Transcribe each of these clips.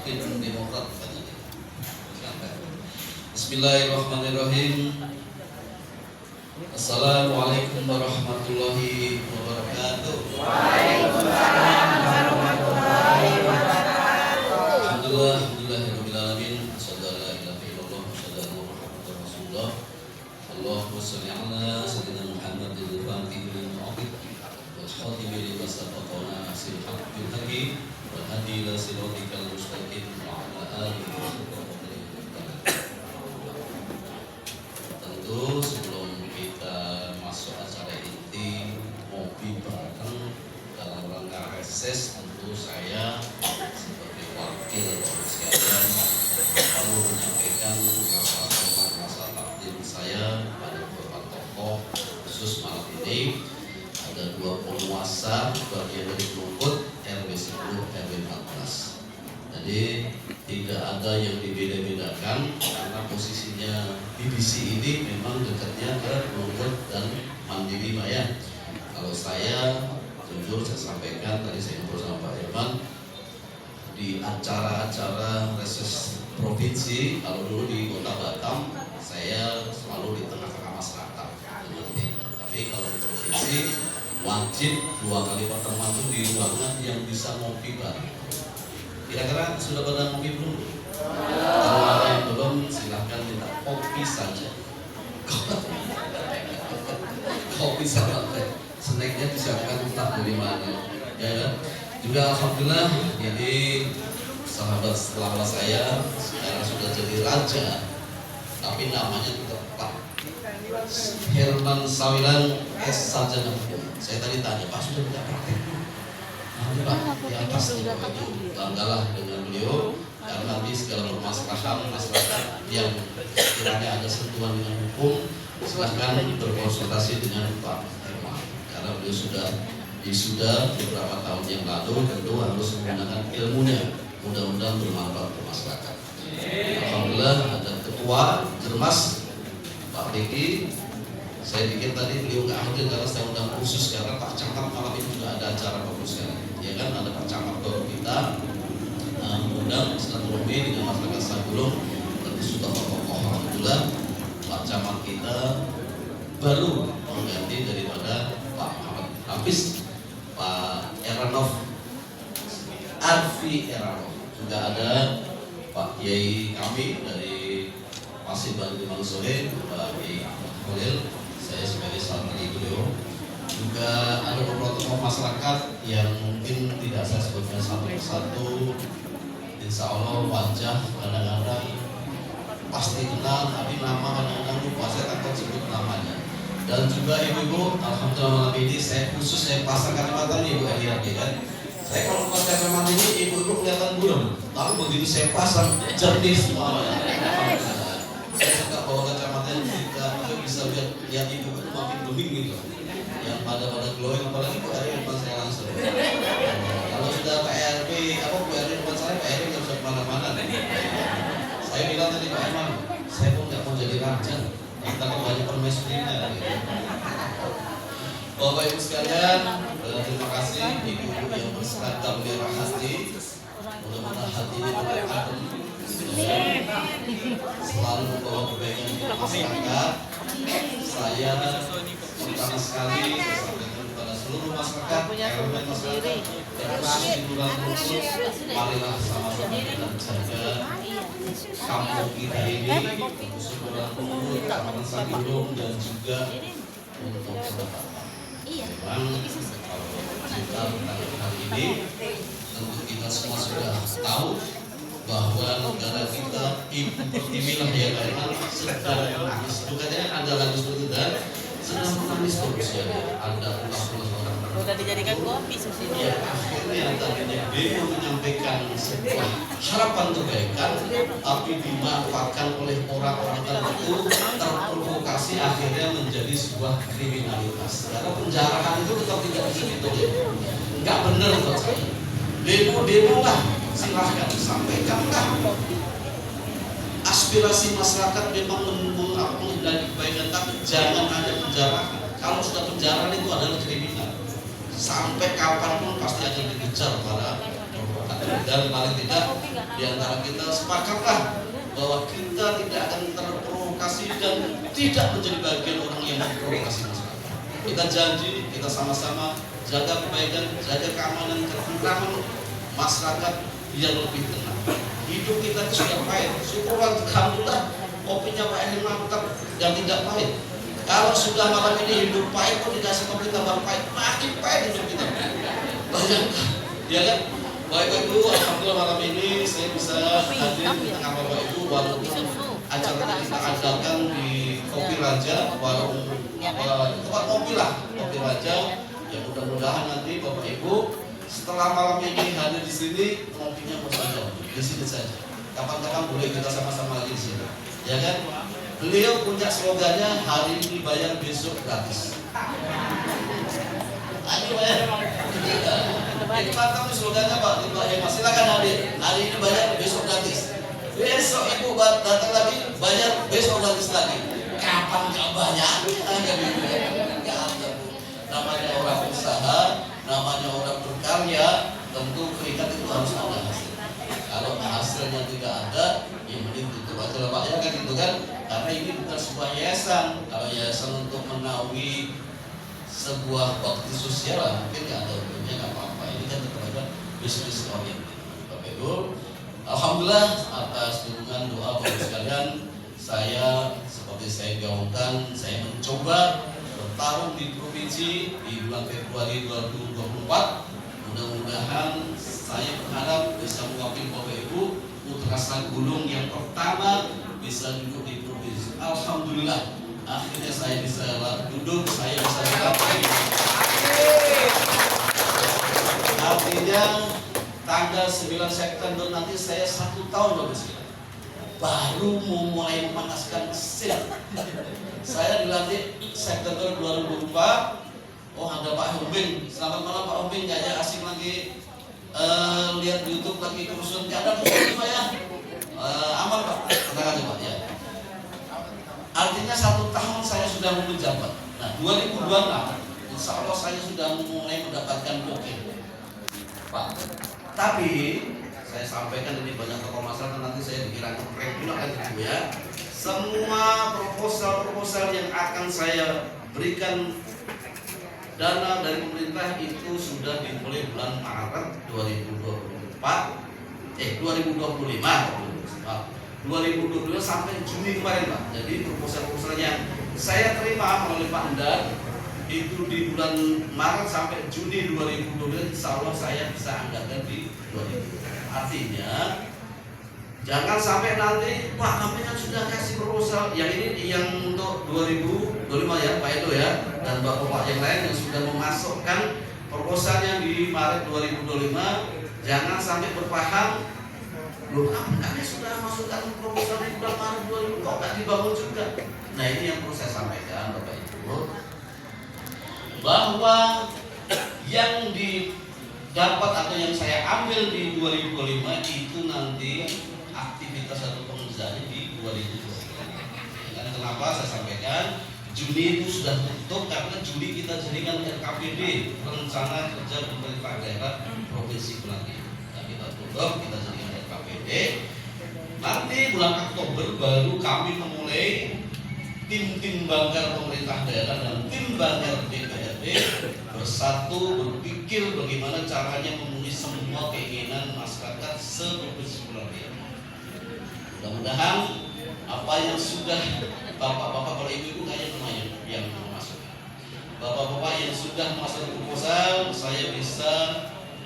Makin demokrat katanya. Bismillahirrahmanirrahim. Assalamualaikum warahmatullahi wabarakatuh. Waalaikumsalam warahmatullahi wabarakatuh. Alhamdulillahirabbil alamin. Asyhadu an la ilaha illallah wa asyhadu anna Muhammadar Rasulullah. Allahumma shalli ala sayyidina Muhammadil fatihil mu'min wal khatimi lima sabaqa nasir haqqil haqi wal hadi ila siratikal mustaqim wa ala alihi wa sahbihi. Tentu sebelum kita masuk acara inti ngopi bareng dalam rangka reses, tentu saya sebagai wakil dari sekalian perlu menyampaikan rasa hormat, rasa takdim saya pada beberapa tokoh, khusus malam ini ada dua penguasa bagian dari Krukut RW 10 RW 14. Jadi tidak ada yang dibeda-bedakan karena posisinya BBC ini memang dekatnya ke Krukut dan Mandiri Maya. Kalau saya jujur saya sampaikan tadi saya ngobrol sama Pak Irman di acara-acara reses provinsi, kalau dulu di Kota Batam saya selalu di tengah-tengah masyarakat. Tapi kalau di provinsi wajib 2 kali pertemuan itu di ruangan yang bisa ngopi bareng. Kira-kira sudah pada ngopi belum? Kalau ada yang belum silahkan minta kopi saja. Kopi sama teh. Snacknya disiapkan entah dari mana. Ya kan? Juga alhamdulillah ini sahabat selama saya sekarang sudah jadi raja, tapi namanya tetap Pak Herman Sawilan S. Sarjana Hukum. Saya tadi tanya, Pak sudah tidak praktek? Nanti Pak di atas banggalah dengan beliau karena nanti segala permasalahan masyarakat yang kiranya ada sentuhan dengan hukum silahkan berkonsultasi dengan Pak Herman karena beliau sudah wisuda beberapa tahun yang lalu, tentu harus menggunakan ilmunya, mudah-mudahan bermanfaat untuk masyarakat. Alhamdulillah ada ketua Jermas Pak Riki. Saya pikir tadi beliau nggak hadir karena saya undang khusus karena Pak Camat malam ini juga ada acara bagus kan, ya kan, ada Pak Camat baru kita mengundang silaturahmi dengan masyarakat Sagulung, tentu sudah tokoh. Alhamdulillah Pak Camat kita baru mengganti daripada Pak Muhammad Hafiz, Pak Eranov, Arfi Eranov. Juga ada Pak Kiai kami dari Pasimban Limang Sore, Pak Kiai Ahmad Khalil. Saya sebagai salah dari beliau. Juga ada beberapa tokoh masyarakat yang mungkin tidak saya sebutkan satu persatu. Insya Allah wajah kadang-kadang pasti kenal, tapi nama kadang-kadang lupa, saya takut sebut namanya. Dan juga ibu-ibu, alhamdulillah malam ini saya pasang kacamata nih Ibu Elia kan. Saya kalau pakai kacamata ini ibu-ibu kelihatan buram, tapi begitu saya pasang jernih semuanya. Saya suka bawa kacamata yang bisa lihat ibu itu makin bening gitu. Yang pada glowing, apalagi Bu Elia depan saya langsung. Kalau sudah PRB, Bu Elia depan saya, Pak Elia nggak bisa kemana-mana. Saya bilang tadi Pak Eman, saya pun nggak mau jadi raja. Kita kembali permaisurinya gitu. Bapak Ibu sekalian, terima kasih ibu-ibu yang berseragam merah hati. Mudah-mudahan hati ini berkah, selalu membawa kebaikan di masyarakat. Saya pertama sekali saya sampaikan kepada seluruh masyarakat, elemen masyarakat yang khusus di bulan Rukun, marilah sama-sama kita jaga kampung kita ini, khusus bulan Rukun, Kecamatan Sagulung dan juga untuk kedepan. Memang kalau kita tentang hari ini, tentu kita semua sudah tahu bahwa negara kita ibu pertiwilah ya karena sedang menangis. Bukannya ada lagu seperti itu, sedang menangis terus ya. Ada ulas-ulas orang udah dijadikan kopi susi. Ya akhirnya tadinya beliau menyampaikan sebuah harapan kebaikan, tapi dimanfaatkan oleh orang-orang tertentu, terprovokasi akhirnya menjadi sebuah kriminalitas. Karena penjarahan itu tetap tidak bisa ditolak. Enggak benar menurut saya. Demo lah, silahkan sampaikanlah aspirasi masyarakat memang mengendaki kebaikan, tapi jangan ada penjarahan. Kalau sudah penjarahan itu adalah kriminal. Sampai kapanpun pasti akan dikejar para provokasi. Dan paling tidak di antara kita sepakatlah bahwa kita tidak akan terprovokasi dan tidak menjadi bagian orang yang memprovokasi masyarakat. Kita janji, kita sama-sama jaga kebaikan, jaga keamanan, ketentraman masyarakat yang lebih tenang. Hidup kita itu sudah pahit. Syukurlah, alhamdulillah, kopinya Pak Edi mantap yang tidak pahit. Kalau sudah malam ini hidup pahit, kok dikasih kopi tambah pahit, makin pahit hidup kita. Bayangkan, ya kan? Baik Ibu, alhamdulillah malam ini saya bisa hadir di tengah Bapak Ibu walaupun acara kita adakan di Kopi Raja, walaupun tempat kopi lah, Kopi Raja. Ya mudah-mudahan nanti Bapak Ibu setelah malam ini hadir di sini, kopinya mau saja di sini saja. Kapan-kapan boleh kita sama-sama lagi di sini, ya kan? Beliau punya slogannya hari ini bayar besok gratis. Ayo bayar. Ini mantap nih slogannya Pak Hemas. Silakan hadir. Hari ini bayar besok gratis. Besok Ibu datang lagi bayar besok gratis lagi. Kapan nggak bayar? Nggak ada. Namanya orang usaha, namanya orang berkarya, tentu keringat itu harus ada hasil. Kalau hasilnya tidak ada, ya mending tutup aja lah Pak ya kan gitu kan. Karena ini bukan sebuah yayasan. Kalau yayasan untuk menaungi sebuah bakti sosial mungkin nggak ada untungnya, nggak apa-apa. Ini kan tetap ada bisnis oriented. Bapak Ibu, alhamdulillah atas dukungan doa Bapak sekalian, saya seperti saya gaungkan, saya mencoba bertarung di provinsi di bulan Februari 2024. Mudah-mudahan saya berharap bisa mewakili Bapak Ibu Putra Sagulung yang pertama bisa duduk di provinsi. Alhamdulillah, akhirnya saya bisa duduk, saya bisa mencapai. Artinya tanggal 9 September nanti saya 1 tahun baru mau mulai memanaskan mesin. Saya dilantik September 2024. Oh ada Pak Humbing, selamat malam Pak Humbing, kayaknya asing lagi lihat di YouTube lagi kerusuhan. Tidak ada kerusuhan Pak ya, aman Pak, tenang aja Pak ya. Artinya 1 tahun saya sudah menjabat. Nah 2026 insya Allah saya sudah mulai mendapatkan bukit Pak. Tapi saya sampaikan ini banyak tokoh masyarakat, nanti saya dikira ngeprek juga kan gitu ya. Semua proposal yang akan saya berikan dana dari pemerintah itu sudah dimulai bulan Maret 2025 sampai Juni kemarin Pak. Jadi proposal-proposal yang saya terima melalui Pak Endar itu di bulan Maret sampai Juni 2022, insya Allah saya bisa anggarkan di 2020. Artinya jangan sampai nanti Pak kami kan sudah kasih proposal yang ini yang untuk 2025 ya Pak Edo ya, dan bapak-bapak yang lain yang sudah memasukkan proposalnya di Maret 2025, jangan sampai berpaham loh kami sudah masukkan proposal di bulan Maret 2020 kok nggak dibangun juga. Nah ini yang perlu saya sampaikan Bapak Ibu, bahwa yang didapat atau yang saya ambil di 2025 itu nanti aktivitas atau pengerjaannya di 2020. Karena kenapa saya sampaikan Juni itu sudah tutup, karena Juli kita jadikan RKPD, rencana kerja pemerintah daerah provinsi Kelantan. Nah, kita tutup, kita jadikan RKPD. Nanti bulan Oktober baru kami memulai tim banggar pemerintah daerah dan tim banggar DPRD bersatu berpikir bagaimana caranya memenuhi semua keinginan masyarakat se-provinsi Kelantan. Mudah-mudahan apa yang sudah bapak-bapak, kalau ibu-ibu kayaknya lumayan yang memasukkan. Bapak-bapak yang sudah memasukkan proposal, saya bisa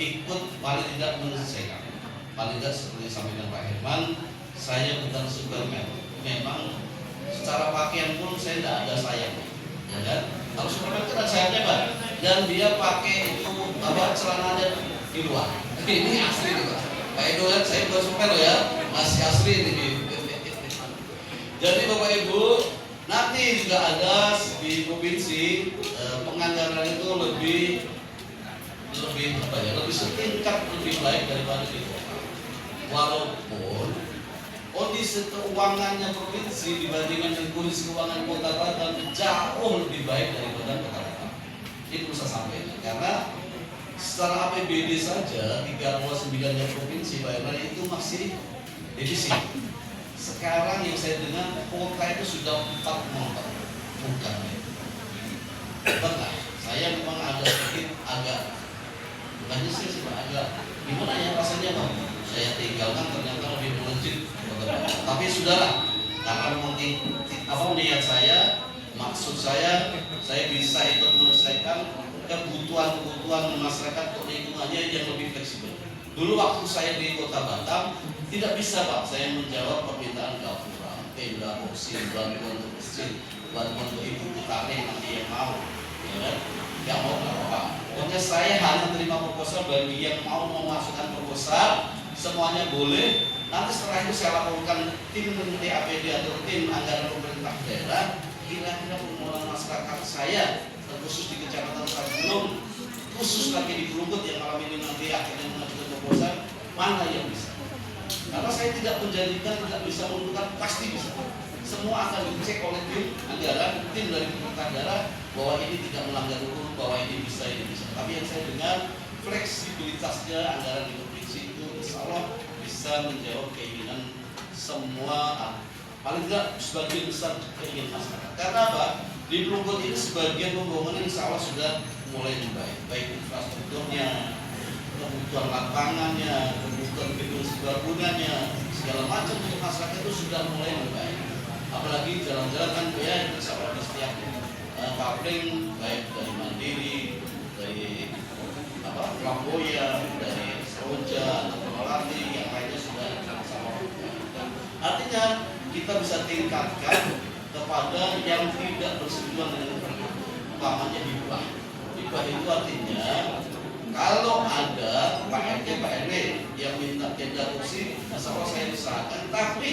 ikut paling tidak menyelesaikan. Paling tidak seperti disampaikan Pak Herman, saya bukan Superman. Memang secara pakaian pun saya tidak ada sayap, ya kan? Kalau Superman kan ada sayapnya Pak, dan dia pakai itu celananya di luar. Ini asli nih Pak. Pak Edo kan saya bukan Superman ya, masih asli ini. Jadi Bapak Ibu, nanti juga ada di provinsi penganggaran itu lebih setingkat lebih baik daripada di kota. Walaupun kondisi keuangannya provinsi dibandingkan dengan kondisi keuangan kota Batam jauh lebih baik daripada kota Batam. Ini perlu saya sampaikan karena secara APBD saja 3,9-nya provinsi Pak Erna itu masih defisit. Sekarang yang saya dengar kota itu sudah 4,4, bukan ya. Benar, saya memang agak bukan nyesel sih Pak, agak gimana ya rasanya Pak. Saya tinggalkan ternyata lebih melejit. Tapi sudahlah, karena memang niat saya, maksud saya bisa ikut menyelesaikan kebutuhan masyarakat kota lingkungannya yang lebih fleksibel. Dulu waktu saya di Kota Batam tidak bisa Pak, saya menjawab permintaan gapura, tenda, oksigen, bantuan untuk masjid, bantuan untuk ibu petani nanti yang mau, ya kan? Nggak mau nggak apa-apa. Pokoknya saya hanya terima proposal bagi yang mau memasukkan proposal, semuanya boleh. Nanti setelah itu saya laporkan tim TAPD atau tim anggaran pemerintah daerah, kira-kira permohonan masyarakat saya khusus di Kecamatan Sagunung, khusus lagi di Pelungkut yang malam ini nanti akhirnya mengajukan proposal, mana yang bisa? Karena saya tidak bisa menentukan pasti bisa. Semua akan dicek oleh tim anggaran, tim dari pemerintah daerah bahwa ini tidak melanggar hukum, bahwa ini bisa. Tapi yang saya dengar fleksibilitasnya anggaran di provinsi itu insya Allah bisa menjawab keinginan semua, paling tidak sebagian besar keinginan masyarakat. Karena apa? Di Pelungkut ini sebagian pembangunan insya Allah sudah mulai membaik, baik infrastrukturnya, kebutuhan lapangannya, kebutuhan gedung sebangunannya, segala macam untuk masyarakat itu sudah mulai membaik. Apalagi jalan-jalan kan ya insya Allah di setiap kapling, baik dari Mandiri, dari Lamboya, dari Seroja, atau Melati, yang lainnya sudah sama-sama. Artinya kita bisa tingkatkan kepada yang tidak bersinggungan dengan umpamanya hibah. Hibah itu artinya kalau ada Pak RT, Pak RW yang minta tenda kursi, insya Allah saya usahakan. Tapi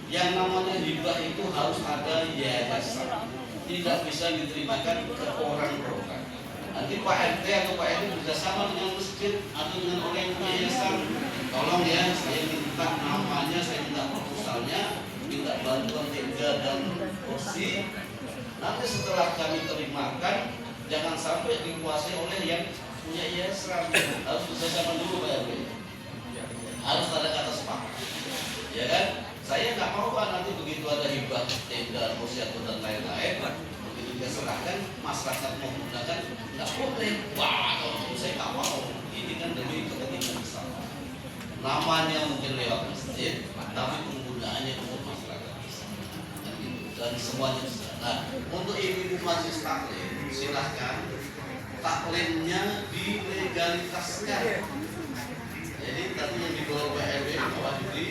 yang namanya hibah itu harus ada yayasan, tidak bisa diterimakan ke orang per orang. Nanti Pak RT atau Pak RW bekerjasama dengan masjid atau dengan orang yang punya yayasan, tolong ya, saya minta namanya, saya minta proposalnya, minta bantuan tenda dan kursi. Nanti setelah kami terimakan, jangan sampai dikuasai oleh yang punya yayasan. Harus bersama dulu Pak RW. Harus ada kata sepakat, ya kan? Saya nggak mau Pak nanti begitu ada hibah tenda, kursi atau dan lain-lain, begitu dia serahkan masyarakat mau menggunakan nggak boleh. Wah, kalau itu saya nggak mau. Ini kan demi kepentingan bersama. Namanya mungkin lewat masjid, tapi penggunaannya untuk masyarakat dan semuanya bisa. Nah, untuk ibu-ibu majelis taklim, silahkan taklimnya dilegalitaskan. Jadi tadi yang dibawa PRW bahwa di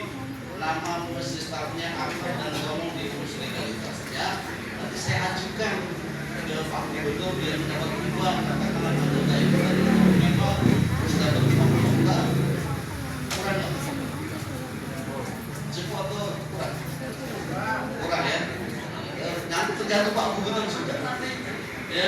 nama majelis taklimnya apa dan ngomong di kursus legalitasnya, nanti saya ajukan ke Pak Gubernur biar mendapat bantuan. Katakanlah anggota itu dari Kominfo sudah berpikir kurang ya? Cukup atau kurang? Kurang ya? Nanti tergantung Pak Gubernur sudah. Ya,